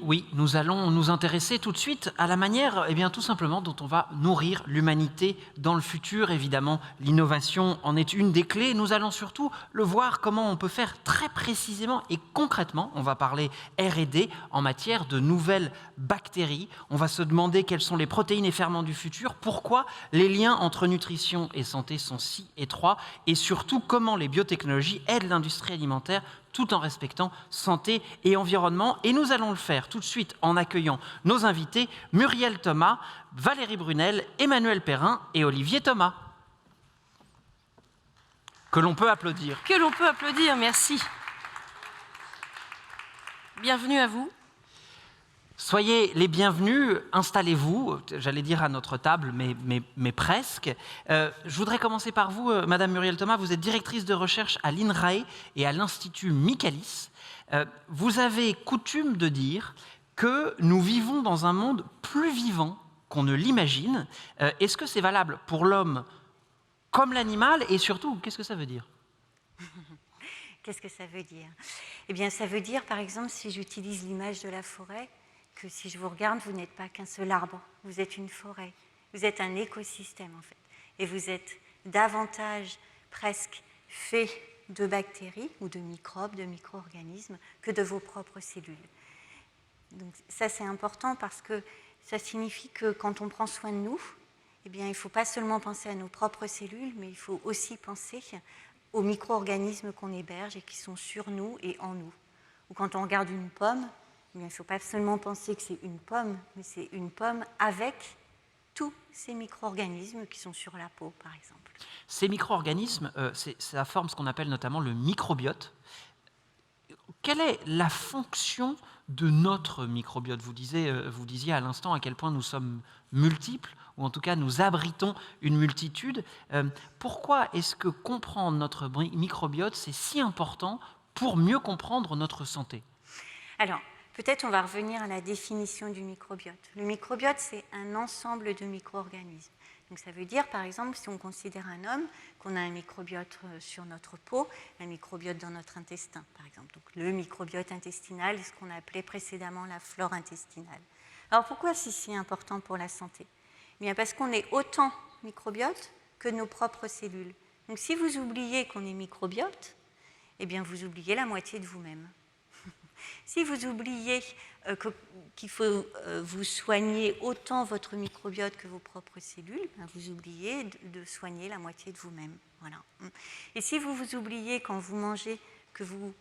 oui, nous allons nous intéresser tout de suite à la manière, eh bien, tout simplement, dont on va nourrir l'humanité dans le futur. Évidemment, l'innovation en est une des clés. Nous allons surtout le voir comment on peut faire très précisément et concrètement. On va parler R&D en matière de nouvelles bactéries. On va se demander quelles sont les protéines et ferments du futur, pourquoi les liens entre nutrition et santé sont si étroits et surtout comment les biotechnologies aident l'industrie alimentaire tout en respectant santé et environnement. Et nous allons le faire tout de suite en accueillant nos invités, Muriel Thomas, Valérie Brunel, Emmanuel Perrin et Olivier Thomas. Que l'on peut applaudir. Que l'on peut applaudir, merci. Bienvenue à vous. Soyez les bienvenus, installez-vous, j'allais dire à notre table, mais presque. Je voudrais commencer par vous, Madame Muriel Thomas, vous êtes directrice de recherche à l'INRAE et à l'Institut Michaelis. Vous avez coutume de dire que nous vivons dans un monde plus vivant qu'on ne l'imagine. Est-ce que c'est valable pour l'homme comme l'animal et surtout, qu'est-ce que ça veut dire ? Qu'est-ce que ça veut dire ? Eh bien, ça veut dire, par exemple, si j'utilise l'image de la forêt, que si je vous regarde, vous n'êtes pas qu'un seul arbre, vous êtes une forêt, vous êtes un écosystème en fait, et vous êtes davantage presque fait de bactéries ou de microbes, de micro-organismes, que de vos propres cellules. Donc ça c'est important parce que ça signifie que quand on prend soin de nous, eh bien, il ne faut pas seulement penser à nos propres cellules, mais il faut aussi penser aux micro-organismes qu'on héberge et qui sont sur nous et en nous. Ou quand on regarde une pomme, il ne faut pas seulement penser que c'est une pomme, mais c'est une pomme avec tous ces micro-organismes qui sont sur la peau, par exemple. Ces micro-organismes, ça forme ce qu'on appelle notamment le microbiote. Quelle est la fonction de notre microbiote ? Vous disiez à l'instant à quel point nous sommes multiples, ou en tout cas nous abritons une multitude. Pourquoi est-ce que comprendre notre microbiote, c'est si important pour mieux comprendre notre santé ? Alors, peut-être on va revenir à la définition du microbiote. Le microbiote, c'est un ensemble de micro-organismes. Donc ça veut dire, par exemple, si on considère un homme, qu'on a un microbiote sur notre peau, un microbiote dans notre intestin, par exemple. Donc le microbiote intestinal est ce qu'on appelait précédemment la flore intestinale. Alors pourquoi c'est si important pour la santé ? Eh bien parce qu'on est autant microbiote que nos propres cellules. Donc si vous oubliez qu'on est microbiote, eh bien vous oubliez la moitié de vous-même. Si vous oubliez qu'il faut vous soigner autant votre microbiote que vos propres cellules, ben vous oubliez de soigner la moitié de vous-même. Voilà. Et si vous vous oubliez quand vous mangez que vous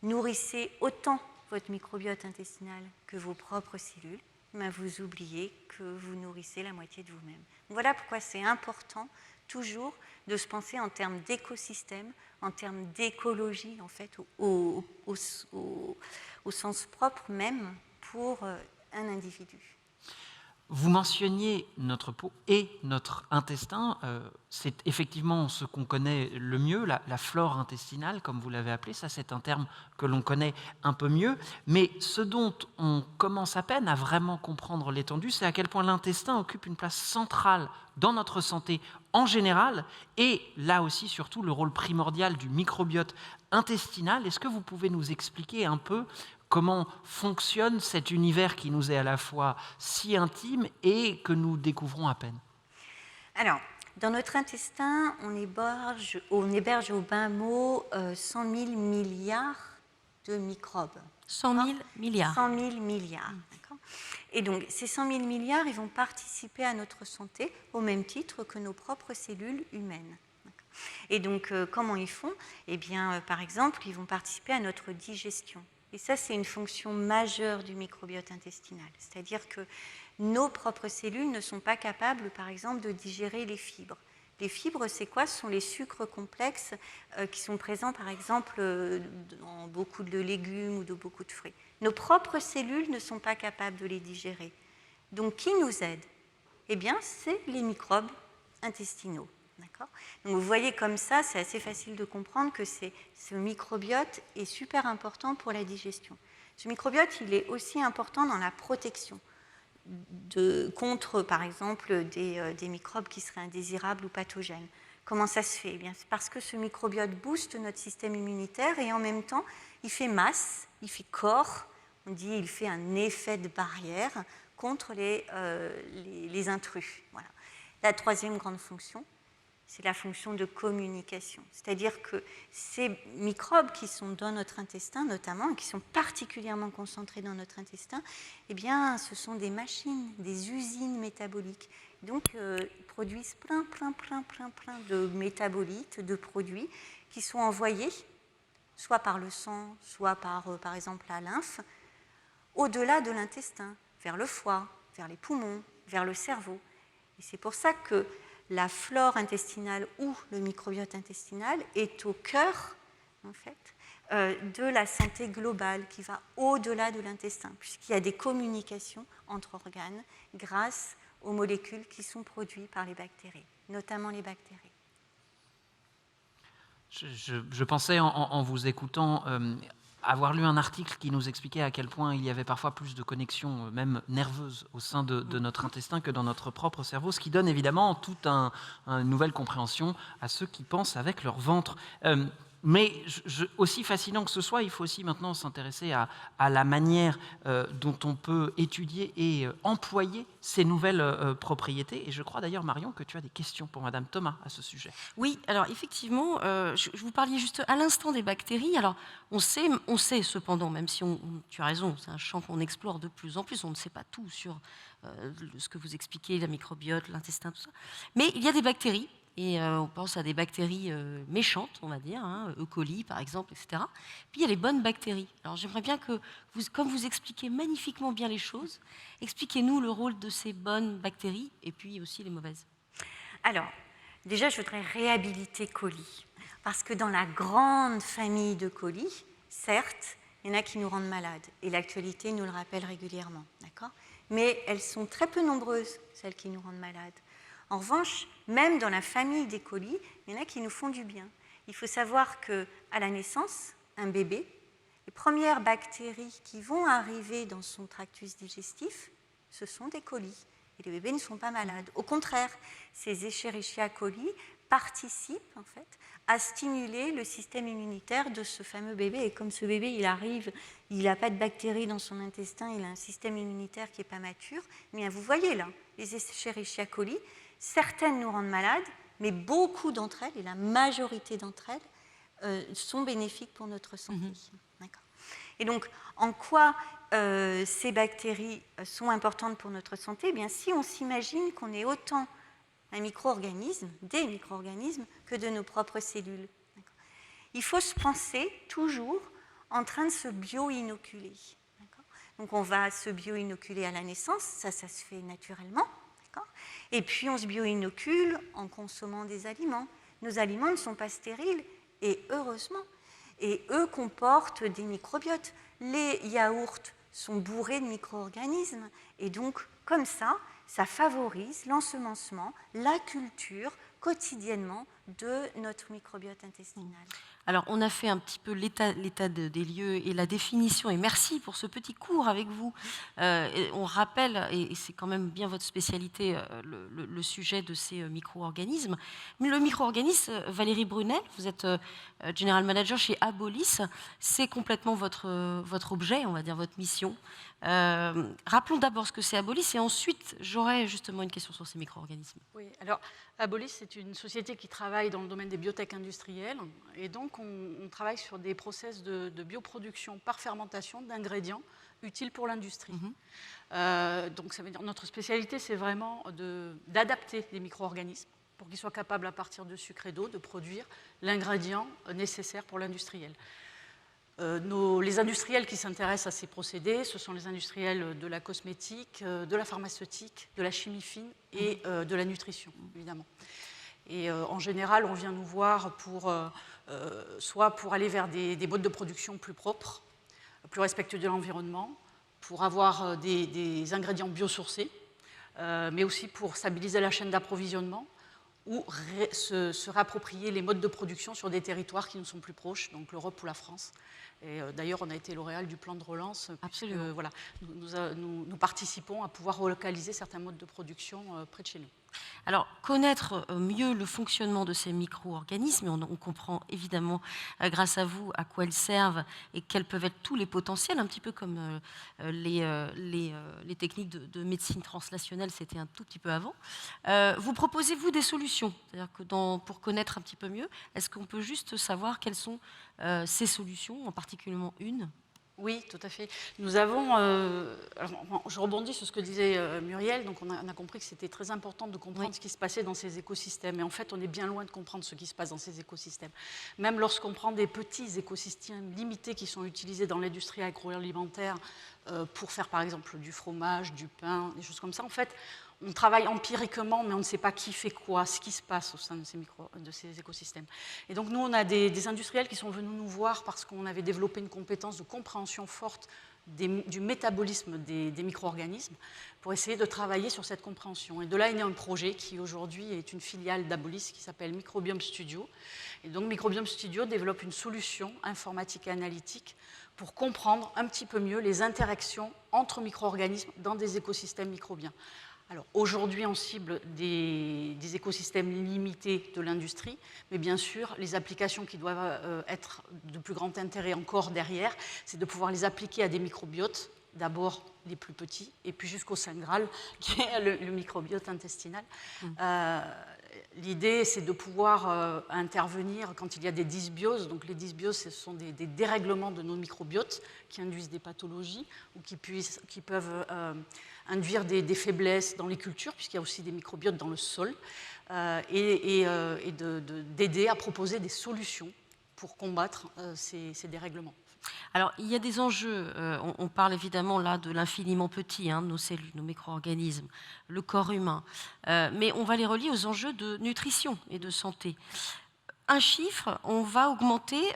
nourrissez autant votre microbiote intestinal que vos propres cellules, ben vous oubliez que vous nourrissez la moitié de vous-même. Voilà pourquoi c'est important toujours de se penser en termes d'écosystème, en termes d'écologie, en fait, au sens propre même pour un individu. Vous mentionniez notre peau et notre intestin. C'est effectivement ce qu'on connaît le mieux, la flore intestinale, comme vous l'avez appelé. Ça, c'est un terme que l'on connaît un peu mieux. Mais ce dont on commence à peine à vraiment comprendre l'étendue, c'est à quel point l'intestin occupe une place centrale dans notre santé en général et là aussi, surtout, le rôle primordial du microbiote intestinal. Est-ce que vous pouvez nous expliquer un peu comment fonctionne cet univers qui nous est à la fois si intime et que nous découvrons à peine ? Alors, dans notre intestin, on héberge au bain mot 100 000 milliards de microbes. 100 000 milliards. 100 000 milliards, d'accord ? Et donc, ces 100 000 milliards, ils vont participer à notre santé au même titre que nos propres cellules humaines. Et donc, comment ils font ? Eh bien, par exemple, ils vont participer à notre digestion. Et ça, c'est une fonction majeure du microbiote intestinal. C'est-à-dire que nos propres cellules ne sont pas capables, par exemple, de digérer les fibres. Les fibres, c'est quoi ? Ce sont les sucres complexes qui sont présents, par exemple, dans beaucoup de légumes ou de beaucoup de fruits. Nos propres cellules ne sont pas capables de les digérer. Donc, qui nous aide ? Eh bien, c'est les microbes intestinaux. D'accord ? Donc vous voyez comme ça, c'est assez facile de comprendre que ce microbiote est super important pour la digestion. Ce microbiote, il est aussi important dans la protection contre, par exemple, des microbes qui seraient indésirables ou pathogènes. Comment ça se fait ? Eh bien, c'est parce que ce microbiote booste notre système immunitaire et en même temps, il fait masse, il fait corps. On dit qu'il fait un effet de barrière contre les intrus. Voilà. La troisième grande fonction, c'est la fonction de communication. C'est-à-dire que ces microbes qui sont dans notre intestin, notamment, qui sont particulièrement concentrés dans notre intestin, eh bien, ce sont des machines, des usines métaboliques. Donc, ils produisent plein de métabolites, de produits qui sont envoyés, soit par le sang, soit par exemple, la lymphe, au-delà de l'intestin, vers le foie, vers les poumons, vers le cerveau. Et c'est pour ça que la flore intestinale ou le microbiote intestinal est au cœur, en fait, de la santé globale qui va au-delà de l'intestin, puisqu'il y a des communications entre organes grâce aux molécules qui sont produites par les bactéries, notamment les bactéries. Je pensais en vous écoutant avoir lu un article qui nous expliquait à quel point il y avait parfois plus de connexions, même nerveuses, au sein de notre intestin que dans notre propre cerveau, ce qui donne évidemment toute une nouvelle compréhension à ceux qui pensent avec leur ventre. Mais aussi fascinant que ce soit, il faut aussi maintenant s'intéresser à la manière dont on peut étudier et employer ces nouvelles propriétés. Et je crois d'ailleurs, Marion, que tu as des questions pour Madame Thomas à ce sujet. Oui, alors effectivement, je vous parlais juste à l'instant des bactéries. Alors, on sait cependant, même si tu as raison, c'est un champ qu'on explore de plus en plus, on ne sait pas tout sur ce que vous expliquez, la microbiote, l'intestin, tout ça. Mais il y a des bactéries. Et on pense à des bactéries méchantes, on va dire, hein, E. coli par exemple, etc. Puis il y a les bonnes bactéries. Alors j'aimerais bien que, comme vous expliquez magnifiquement bien les choses, expliquez-nous le rôle de ces bonnes bactéries et puis aussi les mauvaises. Alors, déjà, je voudrais réhabiliter coli. Parce que dans la grande famille de coli, certes, il y en a qui nous rendent malades. Et l'actualité nous le rappelle régulièrement. D'accord ? Mais elles sont très peu nombreuses, celles qui nous rendent malades. En revanche, même dans la famille des coli, il y en a qui nous font du bien. Il faut savoir qu'à la naissance, un bébé, les premières bactéries qui vont arriver dans son tractus digestif, ce sont des coli. Et les bébés ne sont pas malades. Au contraire, ces Escherichia coli participent en fait à stimuler le système immunitaire de ce fameux bébé. Et comme ce bébé, il arrive, il n'a pas de bactéries dans son intestin, il a un système immunitaire qui n'est pas mature. Mais vous voyez là, les Escherichia coli, certaines nous rendent malades, mais beaucoup d'entre elles, et la majorité d'entre elles, sont bénéfiques pour notre santé. D'accord. Et donc, en quoi ces bactéries sont importantes pour notre santé ? Eh bien, si on s'imagine qu'on est autant un micro-organisme, des micro-organismes, que de nos propres cellules. D'accord. Il faut se penser toujours en train de se bio-inoculer. D'accord. Donc, on va se bio-inoculer à la naissance, ça se fait naturellement. Et puis, on se bio-inocule en consommant des aliments. Nos aliments ne sont pas stériles, et heureusement. Et eux comportent des microbiotes. Les yaourts sont bourrés de micro-organismes. Et donc, comme ça favorise l'ensemencement, la culture quotidiennement de notre microbiote intestinal. Alors, on a fait un petit peu l'état des lieux et la définition, et merci pour ce petit cours avec vous. On rappelle, et c'est quand même bien votre spécialité, le sujet de ces micro-organismes. Mais le micro-organisme, Valérie Brunel, vous êtes General Manager chez Abolis, c'est complètement votre objet, on va dire votre mission. Rappelons d'abord ce que c'est Abolis, et ensuite, j'aurai justement une question sur ces micro-organismes. Oui, alors Abolis, c'est une société qui travaille dans le domaine des biotech industrielles, et donc on travaille sur des process de bioproduction par fermentation d'ingrédients utiles pour l'industrie. Donc ça veut dire notre spécialité, c'est vraiment d'adapter les micro-organismes pour qu'ils soient capables, à partir de sucre et d'eau, de produire l'ingrédient nécessaire pour l'industriel. Les industriels qui s'intéressent à ces procédés, ce sont les industriels de la cosmétique, de la pharmaceutique, de la chimie fine et de la nutrition, évidemment. Et en général, on vient nous voir soit pour aller vers des modes de production plus propres, plus respectueux de l'environnement, pour avoir des ingrédients biosourcés, mais aussi pour stabiliser la chaîne d'approvisionnement ou se réapproprier les modes de production sur des territoires qui nous sont plus proches, donc l'Europe ou la France. Et d'ailleurs, on a été lauréat du plan de relance. Absolument. Puisque, voilà, nous participons à pouvoir relocaliser certains modes de production près de chez nous. Alors, connaître mieux le fonctionnement de ces micro-organismes, et on comprend évidemment, grâce à vous, à quoi ils servent et quels peuvent être tous les potentiels, un petit peu comme les techniques de médecine translationnelle, c'était un tout petit peu avant. Vous proposez, vous, des solutions? C'est-à-dire que pour connaître un petit peu mieux, est-ce qu'on peut juste savoir quelles sont ces solutions, en particulièrement une? Oui, tout à fait. Nous avons, alors, je rebondis sur ce que disait Muriel, donc on a compris que c'était très important de comprendre ce qui se passait dans ces écosystèmes. Et en fait, on est bien loin de comprendre ce qui se passe dans ces écosystèmes. Même lorsqu'on prend des petits écosystèmes limités qui sont utilisés dans l'industrie agroalimentaire pour faire par exemple du fromage, du pain, des choses comme ça, en fait, on travaille empiriquement, mais on ne sait pas qui fait quoi, ce qui se passe au sein de ces écosystèmes. Et donc nous, on a des industriels qui sont venus nous voir parce qu'on avait développé une compétence de compréhension forte du métabolisme des micro-organismes pour essayer de travailler sur cette compréhension. Et de là est né un projet qui aujourd'hui est une filiale d'Abolis qui s'appelle Microbiome Studio. Et donc Microbiome Studio développe une solution informatique et analytique pour comprendre un petit peu mieux les interactions entre micro-organismes dans des écosystèmes microbiens. Alors aujourd'hui, on cible des écosystèmes limités de l'industrie, mais bien sûr, les applications qui doivent être de plus grand intérêt encore derrière, c'est de pouvoir les appliquer à des microbiotes, d'abord les plus petits, et puis jusqu'au Saint Graal, qui est le microbiote intestinal. L'idée, c'est de pouvoir intervenir quand il y a des dysbioses. Donc les dysbioses, ce sont des dérèglements de nos microbiotes qui induisent des pathologies ou qui peuvent induire des faiblesses dans les cultures, puisqu'il y a aussi des microbiotes dans le sol, et d'aider à proposer des solutions pour combattre ces dérèglements. Alors, il y a des enjeux. On parle évidemment là de l'infiniment petit, nos cellules, nos micro-organismes, le corps humain. Mais on va les relier aux enjeux de nutrition et de santé. Un chiffre,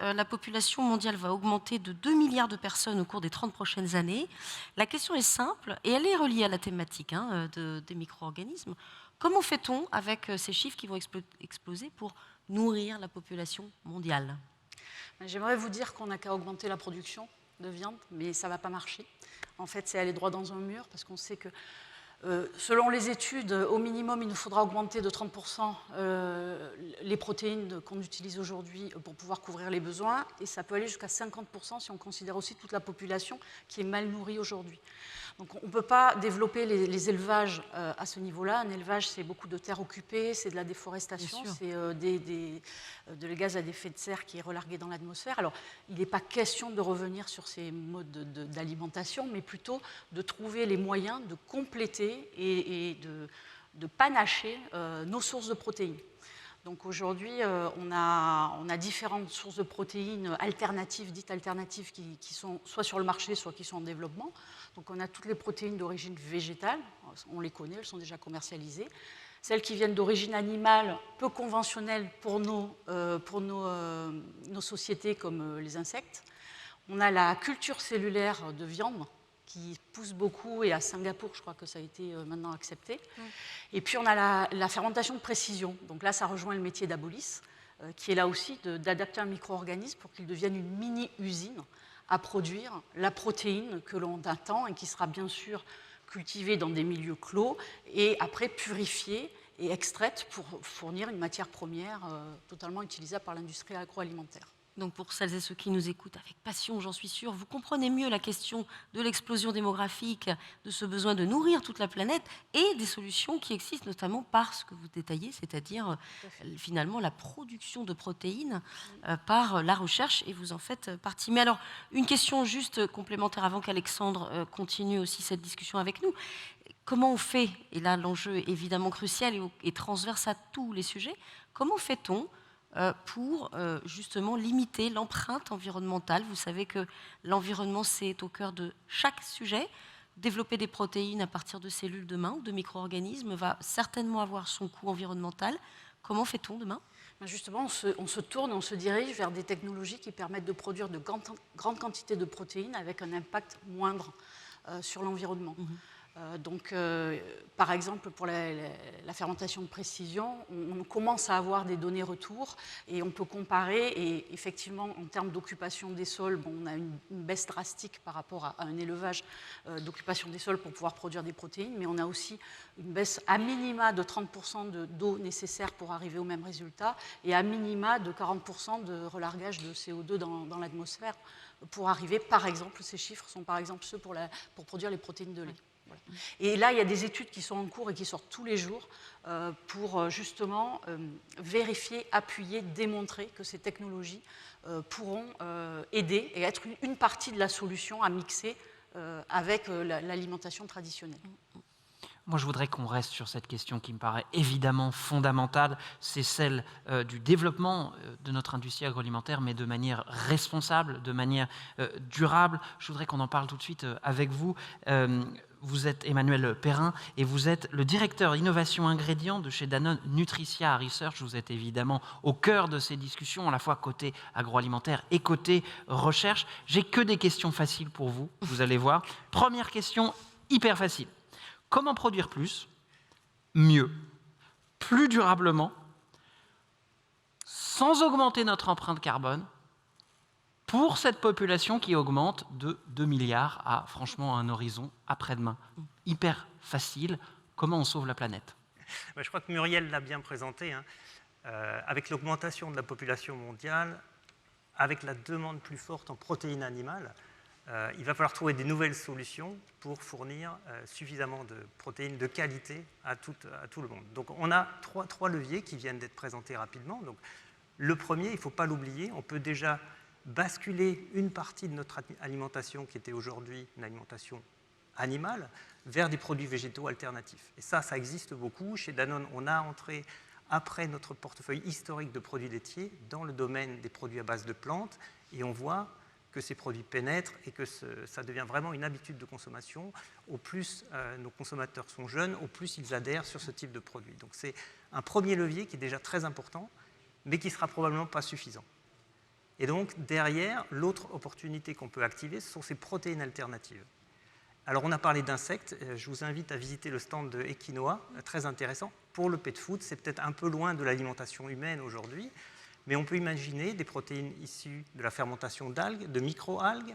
la population mondiale va augmenter de 2 milliards de personnes au cours des 30 prochaines années. La question est simple, et elle est reliée à la thématique des micro-organismes. Comment fait-on avec ces chiffres qui vont exploser pour nourrir la population mondiale ? J'aimerais vous dire qu'on n'a qu'à augmenter la production de viande, mais ça ne va pas marcher. En fait, c'est aller droit dans un mur, parce qu'on sait que, selon les études, au minimum, il nous faudra augmenter de 30% les protéines qu'on utilise aujourd'hui pour pouvoir couvrir les besoins, et ça peut aller jusqu'à 50% si on considère aussi toute la population qui est mal nourrie aujourd'hui. Donc on ne peut pas développer les élevages à ce niveau-là. Un élevage, c'est beaucoup de terres occupées, c'est de la déforestation, c'est de gaz à effet de serre qui est relargué dans l'atmosphère. Alors, il n'est pas question de revenir sur ces modes d'alimentation, mais plutôt de trouver les moyens de compléter et de panacher nos sources de protéines. Donc aujourd'hui, on a différentes sources de protéines alternatives, dites alternatives, qui sont soit sur le marché, soit qui sont en développement. Donc on a toutes les protéines d'origine végétale, on les connaît, elles sont déjà commercialisées. Celles qui viennent d'origine animale, peu conventionnelles pour nos sociétés comme les insectes. On a la culture cellulaire de viande, qui pousse beaucoup, et à Singapour, je crois que ça a été maintenant accepté. Et puis on a la fermentation de précision. Donc là, ça rejoint le métier d'Abolis, qui est là aussi d'adapter un micro-organisme pour qu'il devienne une mini-usine à produire la protéine que l'on attend et qui sera bien sûr cultivée dans des milieux clos et après purifiée et extraite pour fournir une matière première totalement utilisable par l'industrie agroalimentaire. Donc pour celles et ceux qui nous écoutent avec passion, j'en suis sûre, vous comprenez mieux la question de l'explosion démographique, de ce besoin de nourrir toute la planète et des solutions qui existent notamment par ce que vous détaillez, c'est-à-dire finalement la production de protéines par la recherche, et vous en faites partie. Mais alors, une question juste complémentaire avant qu'Alexandre continue aussi cette discussion avec nous. Comment on fait, et là l'enjeu est évidemment crucial et transverse à tous les sujets, comment fait-on pour justement limiter l'empreinte environnementale? Vous savez que l'environnement, c'est au cœur de chaque sujet. Développer des protéines à partir de cellules demain ou de micro-organismes va certainement avoir son coût environnemental. Comment fait-on demain? Justement, on se tourne, on se dirige vers des technologies qui permettent de produire de grandes quantités de protéines avec un impact moindre sur l'environnement. Par exemple, pour la fermentation de précision, on commence à avoir des données retours et on peut comparer. Et effectivement, en termes d'occupation des sols, on a une baisse drastique par rapport à un élevage d'occupation des sols pour pouvoir produire des protéines, mais on a aussi une baisse à minima de 30% d'eau nécessaire pour arriver au même résultat et à minima de 40% de relargage de CO2 dans l'atmosphère pour arriver, par exemple, ces chiffres sont par exemple ceux pour produire les protéines de lait. Voilà. Et là, il y a des études qui sont en cours et qui sortent tous les jours pour justement vérifier, appuyer, démontrer que ces technologies pourront aider et être une partie de la solution à mixer avec l'alimentation traditionnelle. Moi, je voudrais qu'on reste sur cette question qui me paraît évidemment fondamentale, c'est celle du développement de notre industrie agroalimentaire, mais de manière responsable, de manière durable. Je voudrais qu'on en parle tout de suite avec vous. Vous êtes Emmanuel Perrin et vous êtes le directeur innovation ingrédients de chez Danone Nutricia Research. Vous êtes évidemment au cœur de ces discussions, à la fois côté agroalimentaire et côté recherche. J'ai que des questions faciles pour vous, vous allez voir. Première question, hyper facile. Comment produire plus, mieux, plus durablement, sans augmenter notre empreinte carbone, pour cette population qui augmente de 2 milliards à, franchement, un horizon après-demain. Hyper facile. Comment on sauve la planète? Je crois que Muriel l'a bien présenté. Avec l'augmentation de la population mondiale, avec la demande plus forte en protéines animales, il va falloir trouver des nouvelles solutions pour fournir suffisamment de protéines de qualité à tout le monde. Donc on a trois leviers qui viennent d'être présentés rapidement. Donc, le premier, il ne faut pas l'oublier, on peut déjà basculer une partie de notre alimentation qui était aujourd'hui une alimentation animale vers des produits végétaux alternatifs. Et ça existe beaucoup. Chez Danone, on a entré, après notre portefeuille historique de produits laitiers, dans le domaine des produits à base de plantes, et on voit que ces produits pénètrent et que ça devient vraiment une habitude de consommation. Au plus nos consommateurs sont jeunes, au plus ils adhèrent sur ce type de produit. Donc c'est un premier levier qui est déjà très important, mais qui ne sera probablement pas suffisant. Et donc derrière, l'autre opportunité qu'on peut activer, ce sont ces protéines alternatives. Alors on a parlé d'insectes, je vous invite à visiter le stand de Equinoa, très intéressant. Pour le pet food, c'est peut-être un peu loin de l'alimentation humaine aujourd'hui, mais on peut imaginer des protéines issues de la fermentation d'algues, de micro-algues,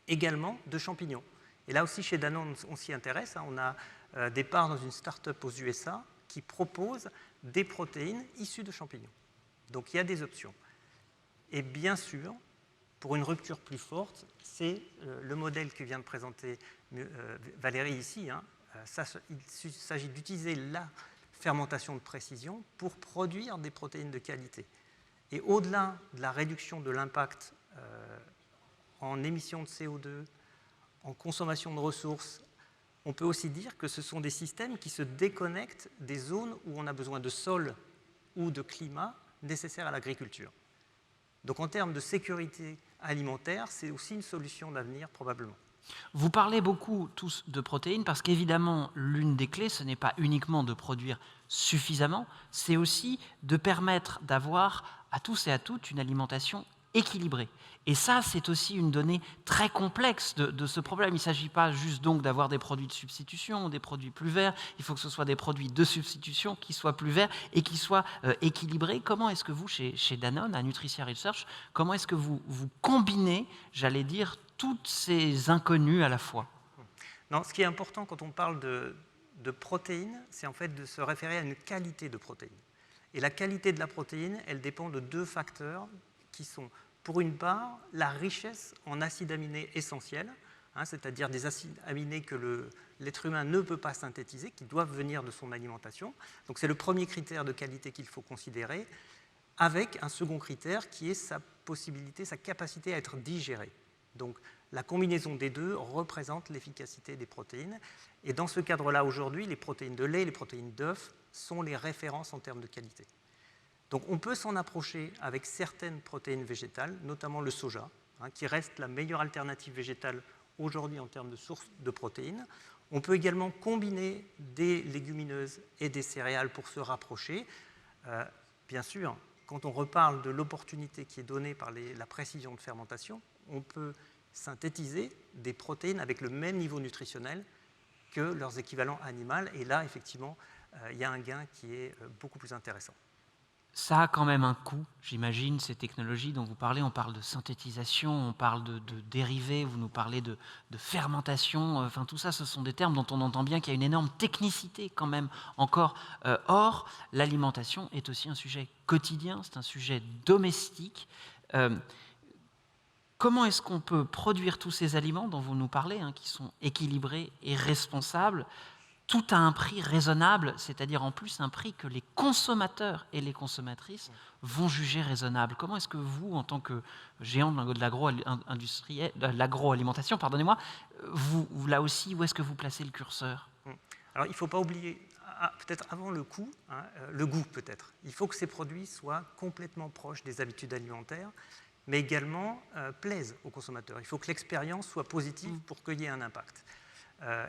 également de champignons. Et là aussi, chez Danone, on s'y intéresse. On a des parts dans une start-up aux USA qui propose des protéines issues de champignons. Donc il y a des options. Et bien sûr, pour une rupture plus forte, c'est le modèle que vient de présenter Valérie ici. Il s'agit d'utiliser la fermentation de précision pour produire des protéines de qualité. Et au-delà de la réduction de l'impact en émissions de CO2, en consommation de ressources, on peut aussi dire que ce sont des systèmes qui se déconnectent des zones où on a besoin de sol ou de climat nécessaires à l'agriculture. Donc en termes de sécurité alimentaire, c'est aussi une solution d'avenir probablement. Vous parlez beaucoup tous de protéines parce qu'évidemment, l'une des clés, ce n'est pas uniquement de produire suffisamment, c'est aussi de permettre d'avoir à tous et à toutes une alimentation équilibrée. Et ça, c'est aussi une donnée très complexe de ce problème. Il ne s'agit pas juste donc d'avoir des produits de substitution, des produits plus verts, il faut que ce soit des produits de substitution qui soient plus verts et qui soient équilibrés. Comment est-ce que vous, chez Danone, à Nutricia Research, comment est-ce que vous combinez, j'allais dire, toutes ces inconnues à la fois? Non, ce qui est important quand on parle de protéines, c'est en fait de se référer à une qualité de protéines. Et la qualité de la protéine, elle dépend de deux facteurs qui sont, pour une part, la richesse en acides aminés essentiels, c'est-à-dire des acides aminés que l'être humain ne peut pas synthétiser, qui doivent venir de son alimentation. Donc c'est le premier critère de qualité qu'il faut considérer, avec un second critère qui est sa possibilité, sa capacité à être digérée. Donc la combinaison des deux représente l'efficacité des protéines. Et dans ce cadre-là, aujourd'hui, les protéines de lait, les protéines d'œufs sont les références en termes de qualité. Donc on peut s'en approcher avec certaines protéines végétales, notamment le soja, qui reste la meilleure alternative végétale aujourd'hui en termes de source de protéines. On peut également combiner des légumineuses et des céréales pour se rapprocher. Bien sûr, quand on reparle de l'opportunité qui est donnée par la précision de fermentation, on peut synthétiser des protéines avec le même niveau nutritionnel que leurs équivalents animaux. Et là, effectivement, il y a un gain qui est beaucoup plus intéressant. Ça a quand même un coût, j'imagine, ces technologies dont vous parlez. On parle de synthétisation, on parle de dérivés, vous nous parlez de fermentation. Enfin, tout ça, ce sont des termes dont on entend bien qu'il y a une énorme technicité quand même encore. Or, l'alimentation est aussi un sujet quotidien, c'est un sujet domestique. Comment est-ce qu'on peut produire tous ces aliments dont vous nous parlez, hein, qui sont équilibrés et responsables, tout à un prix raisonnable, c'est-à-dire en plus un prix que les consommateurs et les consommatrices vont juger raisonnable. Comment est-ce que vous, en tant que géant de l'agroalimentation, pardonnez-moi, vous, là aussi, où est-ce que vous placez le curseur? Alors, il ne faut pas oublier, peut-être avant le coût, hein, le goût peut-être. Il faut que ces produits soient complètement proches des habitudes alimentaires, mais également plaisent aux consommateurs. Il faut que l'expérience soit positive pour qu'il y ait un impact.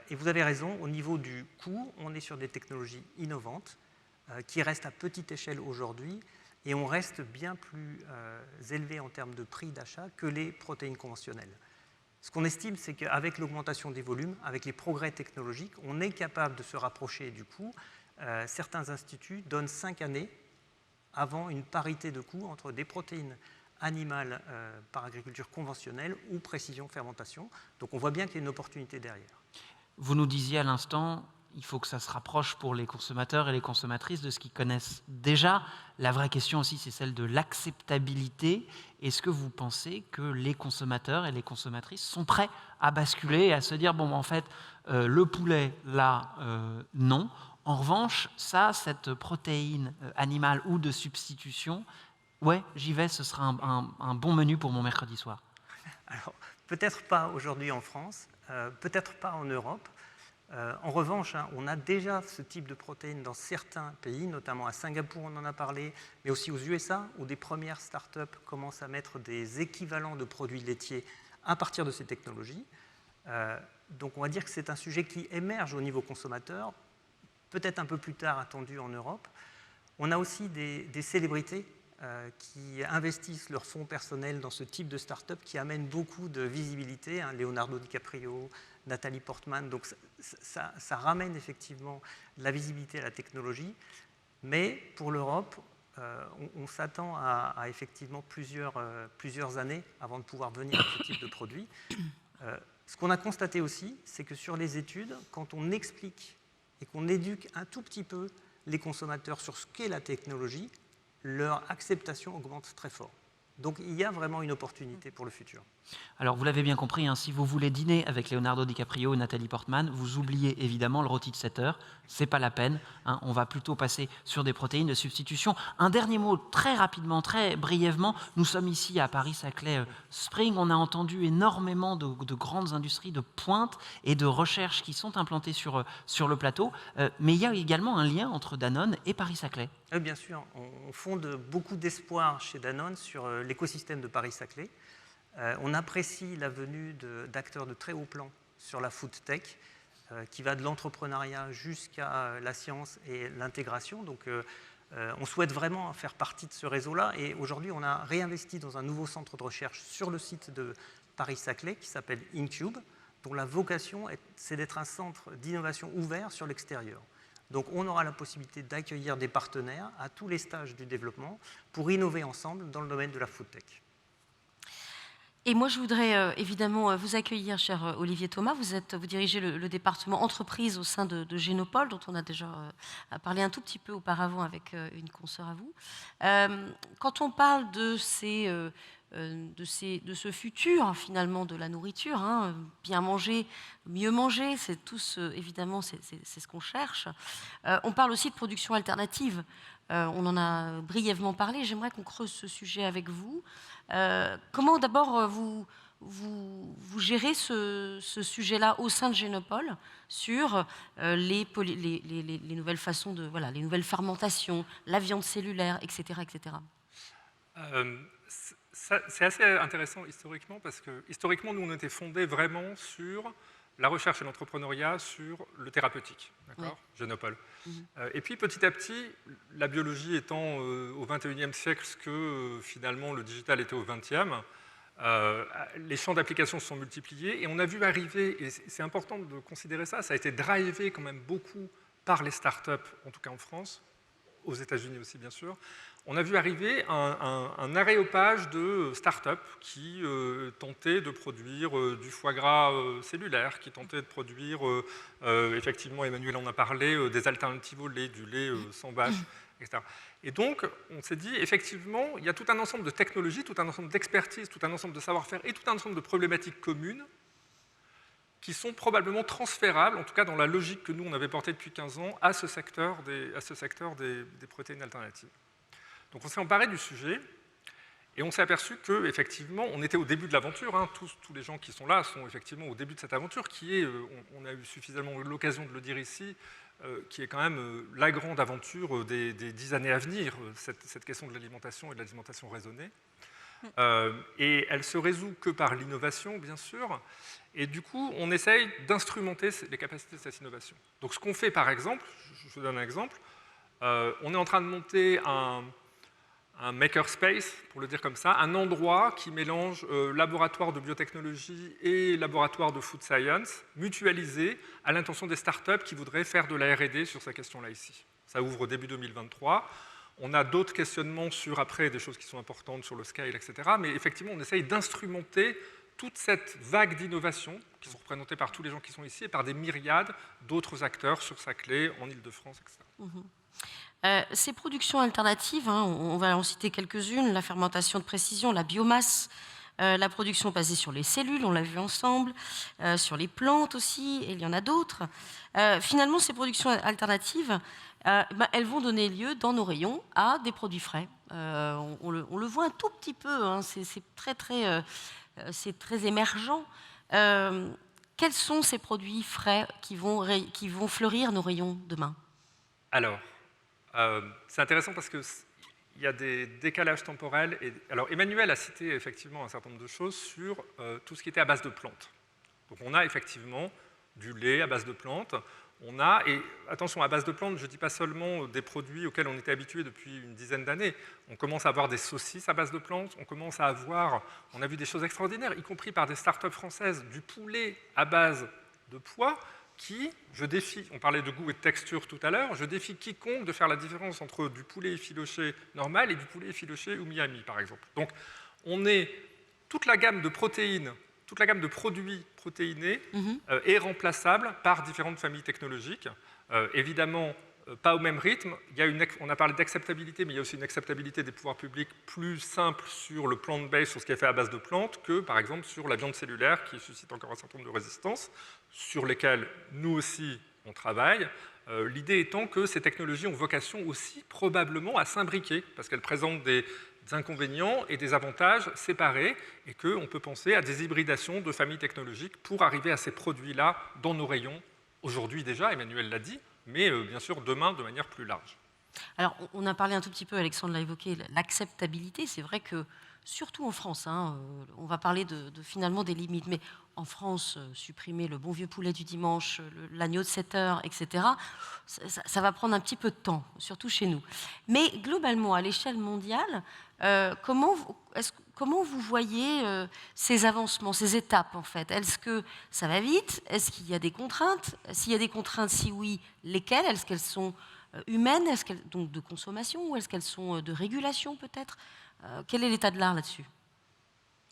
Et vous avez raison, au niveau du coût, on est sur des technologies innovantes qui restent à petite échelle aujourd'hui et on reste bien plus élevé en termes de prix d'achat que les protéines conventionnelles. Ce qu'on estime, c'est qu'avec l'augmentation des volumes, avec les progrès technologiques, on est capable de se rapprocher du coût. Certains instituts donnent 5 années avant une parité de coût entre des protéines animales par agriculture conventionnelle ou précision fermentation. Donc on voit bien qu'il y a une opportunité derrière. Vous nous disiez à l'instant, il faut que ça se rapproche pour les consommateurs et les consommatrices de ce qu'ils connaissent déjà. La vraie question aussi, c'est celle de l'acceptabilité. Est-ce que vous pensez que les consommateurs et les consommatrices sont prêts à basculer et à se dire, bon, en fait, le poulet, là, non. En revanche, ça, cette protéine animale ou de substitution, ouais, j'y vais, ce sera un bon menu pour mon mercredi soir. Alors, peut-être pas aujourd'hui en France, peut-être pas en Europe. En revanche, hein, on a déjà ce type de protéines dans certains pays, notamment à Singapour, on en a parlé, mais aussi aux USA, où des premières startups commencent à mettre des équivalents de produits laitiers à partir de ces technologies. Donc on va dire que c'est un sujet qui émerge au niveau consommateur, peut-être un peu plus tard attendu en Europe. On a aussi des célébrités qui investissent leurs fonds personnels dans ce type de start-up qui amènent beaucoup de visibilité, hein, Leonardo DiCaprio, Nathalie Portman, donc ça ramène effectivement de la visibilité à la technologie, mais pour l'Europe, on s'attend à effectivement plusieurs années avant de pouvoir venir à ce type de produit. Ce qu'on a constaté aussi, c'est que sur les études, quand on explique et qu'on éduque un tout petit peu les consommateurs sur ce qu'est la technologie, leur acceptation augmente très fort. Donc il y a vraiment une opportunité pour le futur. Alors vous l'avez bien compris, hein, si vous voulez dîner avec Leonardo DiCaprio et Nathalie Portman, vous oubliez évidemment le rôti de 7 heures, c'est pas la peine, hein, on va plutôt passer sur des protéines de substitution. Un dernier mot très rapidement, très brièvement, nous sommes ici à Paris-Saclay Spring, on a entendu énormément de grandes industries de pointe et de recherche qui sont implantées sur le plateau, mais il y a également un lien entre Danone et Paris-Saclay. Oui, bien sûr, on fonde beaucoup d'espoir chez Danone sur l'écosystème de Paris-Saclay. On apprécie la venue d'acteurs de très haut plan sur la food tech, qui va de l'entrepreneuriat jusqu'à la science et l'intégration. Donc, on souhaite vraiment faire partie de ce réseau-là. Et aujourd'hui, on a réinvesti dans un nouveau centre de recherche sur le site de Paris-Saclay qui s'appelle InCube, dont la vocation, c'est d'être un centre d'innovation ouvert sur l'extérieur. Donc, on aura la possibilité d'accueillir des partenaires à tous les stages du développement pour innover ensemble dans le domaine de la food tech. Et moi, je voudrais évidemment vous accueillir, cher Olivier Thomas. Vous dirigez le département entreprise au sein de Génopole, dont on a déjà parlé un tout petit peu auparavant avec une consoeur à vous. Quand on parle de ce futur, finalement, de la nourriture, hein, bien manger, mieux manger, c'est tous, évidemment, c'est ce qu'on cherche. On parle aussi de production alternative. On en a brièvement parlé. J'aimerais qu'on creuse ce sujet avec vous. Comment d'abord vous gérez ce sujet-là au sein de Génopole sur les nouvelles façons de, voilà, les nouvelles fermentations, la viande cellulaire, etc., etc. C'est assez intéressant historiquement parce que historiquement nous on était fondés vraiment sur la recherche et l'entrepreneuriat sur le thérapeutique, d'accord, oui. Génopole. Et puis petit à petit, la biologie étant au XXIe siècle ce que finalement le digital était au XXe, les champs d'application se sont multipliés, et on a vu arriver, et c'est important de considérer ça, ça a été drivé quand même beaucoup par les startups, en tout cas en France, aux États-Unis aussi bien sûr. On a vu arriver un aréopage de startups qui tentaient de produire du foie gras cellulaire, qui tentaient de produire, effectivement Emmanuel en a parlé, des alternatives au lait, du lait sans vache, etc. Et donc, on s'est dit, effectivement, il y a tout un ensemble de technologies, tout un ensemble d'expertise, tout un ensemble de savoir-faire et tout un ensemble de problématiques communes qui sont probablement transférables, en tout cas dans la logique que nous, on avait portée depuis 15 ans, à ce secteur des protéines alternatives. Donc on s'est emparé du sujet, et on s'est aperçu qu'effectivement, on était au début de l'aventure, hein, tous les gens qui sont là sont effectivement au début de cette aventure, qui est, on a eu suffisamment l'occasion de le dire ici, qui est quand même la grande aventure des 10 années à venir, cette question de l'alimentation et de l'alimentation raisonnée. Et elle se résout que par l'innovation, bien sûr, et du coup, on essaye d'instrumenter les capacités de cette innovation. Donc ce qu'on fait, par exemple, je vous donne un exemple, on est en train de monter un makerspace, pour le dire comme ça, un endroit qui mélange laboratoire de biotechnologie et laboratoire de food science, mutualisé à l'intention des startups qui voudraient faire de la R&D sur ces questions-là ici. Ça ouvre début 2023. On a d'autres questionnements sur, après, des choses qui sont importantes sur le scale, etc. Mais effectivement, on essaye d'instrumenter toute cette vague d'innovation qui sont représentées par tous les gens qui sont ici et par des myriades d'autres acteurs sur Saclay, en Ile-de-France, etc. Ces productions alternatives, hein, on va en citer quelques-unes, la fermentation de précision, la biomasse, la production basée sur les cellules, on l'a vu ensemble, sur les plantes aussi, et il y en a d'autres. Finalement, ces productions alternatives, elles vont donner lieu dans nos rayons à des produits frais. On le voit un tout petit peu, hein, c'est très émergent. Quels sont ces produits frais qui vont fleurir nos rayons demain? Alors, c'est intéressant parce qu'il y a des décalages temporels. Alors, Emmanuel a cité effectivement un certain nombre de choses sur tout ce qui était à base de plantes. Donc, on a effectivement du lait à base de plantes. On a, et attention, à base de plantes, je ne dis pas seulement des produits auxquels on était habitué depuis une dizaine d'années. On commence à avoir des saucisses à base de plantes, on a vu des choses extraordinaires, y compris par des startups françaises, du poulet à base de pois, qui, je défie, on parlait de goût et de texture tout à l'heure, je défie quiconque de faire la différence entre du poulet effiloché normal et du poulet effiloché umami, par exemple. Donc, on est toute la gamme de protéines, toute la gamme de produits protéinés est remplaçable par différentes familles technologiques. Évidemment, pas au même rythme. On a parlé d'acceptabilité, mais il y a aussi une acceptabilité des pouvoirs publics plus simple sur le plant-based, sur ce qui est fait à base de plantes, que par exemple sur la viande cellulaire, qui suscite encore un certain nombre de résistances, sur lesquelles nous aussi on travaille. L'idée étant que ces technologies ont vocation aussi probablement à s'imbriquer, parce qu'elles présentent des inconvénients et des avantages séparés, et qu'on peut penser à des hybridations de familles technologiques pour arriver à ces produits-là dans nos rayons, aujourd'hui déjà, Emmanuel l'a dit, mais bien sûr demain de manière plus large. Alors, on a parlé un tout petit peu, Alexandre l'a évoqué, l'acceptabilité. C'est vrai que, surtout en France, hein, on va parler finalement des limites, mais en France, supprimer le bon vieux poulet du dimanche, l'agneau de 7 heures, etc., ça va prendre un petit peu de temps, surtout chez nous. Mais globalement, à l'échelle mondiale, comment vous voyez ces avancements, ces étapes, en fait? Est-ce que ça va vite? Est-ce qu'il y a des contraintes? S'il y a des contraintes, si oui, lesquelles? Est-ce qu'elles sont humaines, donc de consommation, ou est-ce qu'elles sont de régulation peut-être? Quel est l'état de l'art là-dessus?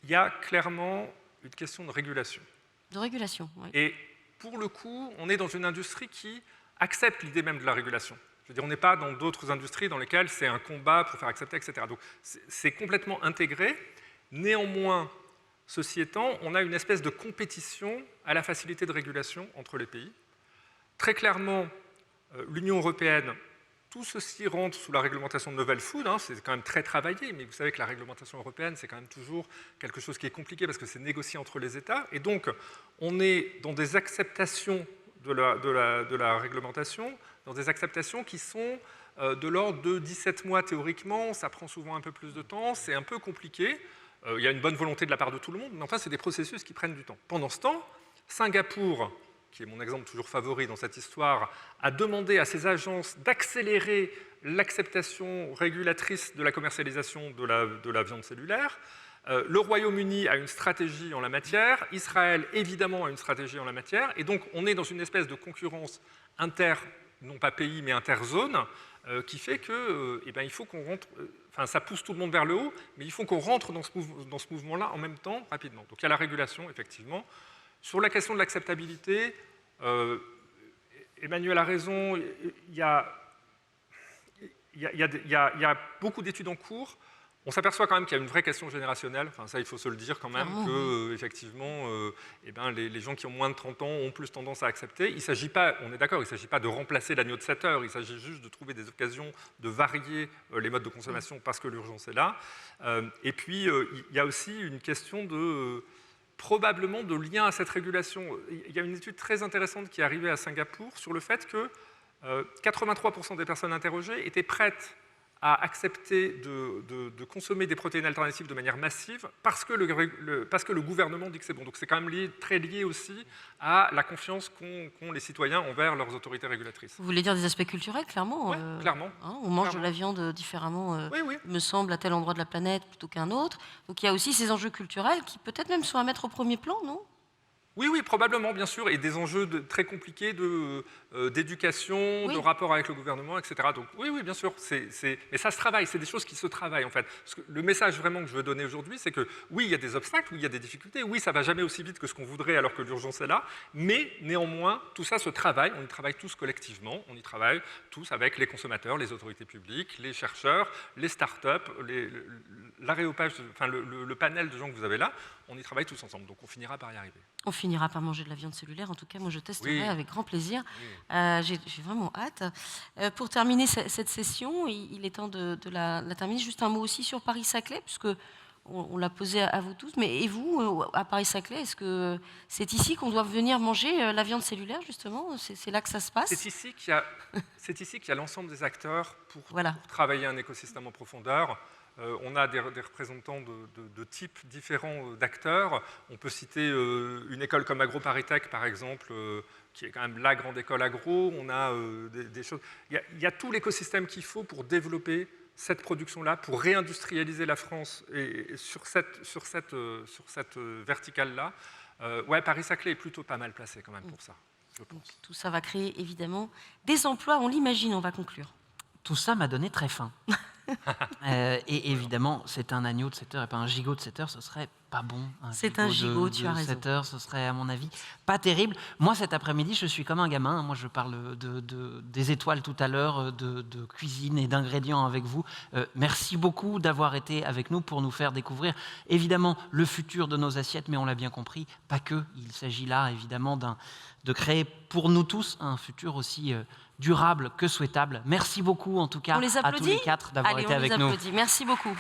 Il y a clairement une question de régulation. De régulation, oui. Et pour le coup, on est dans une industrie qui accepte l'idée même de la régulation. Je veux dire, on n'est pas dans d'autres industries dans lesquelles c'est un combat pour faire accepter, etc. Donc c'est complètement intégré. Néanmoins, ceci étant, on a une espèce de compétition à la facilité de régulation entre les pays. Très clairement, l'Union européenne, tout ceci rentre sous la réglementation de novel food, hein, c'est quand même très travaillé, mais vous savez que la réglementation européenne, c'est quand même toujours quelque chose qui est compliqué parce que c'est négocié entre les États. Et donc, on est dans des acceptations de la réglementation, dans des acceptations qui sont de l'ordre de 17 mois théoriquement, ça prend souvent un peu plus de temps, c'est un peu compliqué. Il y a une bonne volonté de la part de tout le monde, mais enfin, c'est des processus qui prennent du temps. Pendant ce temps, Singapour, qui est mon exemple toujours favori dans cette histoire, a demandé à ses agences d'accélérer l'acceptation régulatrice de la commercialisation de la viande cellulaire. Le Royaume-Uni a une stratégie en la matière, Israël évidemment a une stratégie en la matière, et donc on est dans une espèce de concurrence non pas pays, mais interzone, qui fait que, il faut qu'on rentre, ça pousse tout le monde vers le haut, mais il faut qu'on rentre dans ce mouvement-là en même temps, rapidement. Donc il y a la régulation, effectivement. Sur la question de l'acceptabilité, Emmanuel a raison, il y a beaucoup d'études en cours. On s'aperçoit quand même qu'il y a une vraie question générationnelle, ça il faut se le dire quand même, que effectivement, les gens qui ont moins de 30 ans ont plus tendance à accepter. Il s'agit pas, on est d'accord, il ne s'agit pas de remplacer l'agneau de 7 heures, il s'agit juste de trouver des occasions de varier les modes de consommation parce que l'urgence est là. Et puis, il y a aussi une question probablement de lien à cette régulation. Il y a une étude très intéressante qui est arrivée à Singapour sur le fait que 83% des personnes interrogées étaient prêtes à accepter de consommer des protéines alternatives de manière massive parce que le gouvernement dit que c'est bon. Donc c'est quand même très lié aussi à la confiance qu'ont les citoyens envers leurs autorités régulatrices. Vous voulez dire des aspects culturels, clairement Oui, clairement. On mange de la viande différemment, oui. me semble, à tel endroit de la planète plutôt qu'un autre. Donc il y a aussi ces enjeux culturels qui peut-être même sont à mettre au premier plan, non ? Oui, probablement, bien sûr, et des enjeux très compliqués d'éducation, de rapport avec le gouvernement, etc. Donc oui, bien sûr, mais ça se travaille, c'est des choses qui se travaillent en fait. Parce que le message vraiment que je veux donner aujourd'hui, c'est que oui, il y a des obstacles, oui, il y a des difficultés, oui, ça ne va jamais aussi vite que ce qu'on voudrait alors que l'urgence est là, mais néanmoins, tout ça se travaille, on y travaille tous collectivement, on y travaille tous avec les consommateurs, les autorités publiques, les chercheurs, les start-up, l'aréopage, le panel de gens que vous avez là, on y travaille tous ensemble, donc on finira par y arriver. On finira par manger de la viande cellulaire. En tout cas, moi, je testerai avec grand plaisir. J'ai vraiment hâte. Pour terminer cette session, il est temps de la terminer. Juste un mot aussi sur Paris-Saclay, puisque on l'a posé à vous tous. Mais et vous, à Paris-Saclay, est-ce que c'est ici qu'on doit venir manger la viande cellulaire, justement ? C'est là que ça se passe ? C'est ici qu'il y a l'ensemble des acteurs pour travailler un écosystème en profondeur. On a des représentants de types différents d'acteurs. On peut citer une école comme AgroParisTech, par exemple, qui est quand même la grande école agro. On a des choses. Il y a tout l'écosystème qu'il faut pour développer cette production-là, pour réindustrialiser la France et sur cette verticale-là. Paris-Saclay est plutôt pas mal placé quand même pour ça, je pense. Donc, tout ça va créer évidemment des emplois, on l'imagine, on va conclure. Tout ça m'a donné très faim. Et évidemment, c'est un agneau de 7 heures et pas un gigot de 7 heures, ce serait pas bon. C'est un gigot, tu as raison. 7 heures, ce serait à mon avis pas terrible. Moi, cet après-midi, je suis comme un gamin. Moi, je parle des étoiles tout à l'heure, de cuisine et d'ingrédients avec vous. Merci beaucoup d'avoir été avec nous pour nous faire découvrir évidemment le futur de nos assiettes, mais on l'a bien compris, pas que. Il s'agit là évidemment de créer pour nous tous un futur aussi durable que souhaitable. Merci beaucoup en tout cas à tous les 4 d'avoir été avec nous. Merci beaucoup.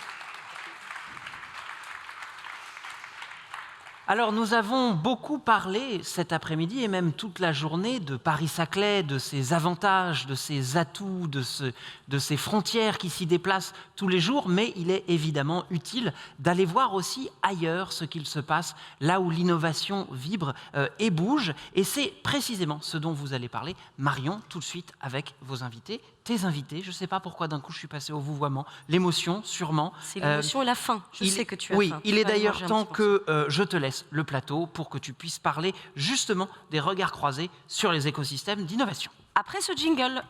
Alors nous avons beaucoup parlé cet après-midi et même toute la journée de Paris-Saclay, de ses avantages, de ses atouts, de ses frontières qui s'y déplacent tous les jours, mais il est évidemment utile d'aller voir aussi ailleurs ce qu'il se passe, là où l'innovation vibre et bouge. Et c'est précisément ce dont vous allez parler, Marion, tout de suite avec vos invités. Tes invités, je ne sais pas pourquoi d'un coup je suis passé au vouvoiement, l'émotion sûrement. C'est l'émotion et la faim, je sais que tu as faim. Oui, il est d'ailleurs temps que je te laisse le plateau pour que tu puisses parler justement des regards croisés sur les écosystèmes d'innovation. Après ce jingle.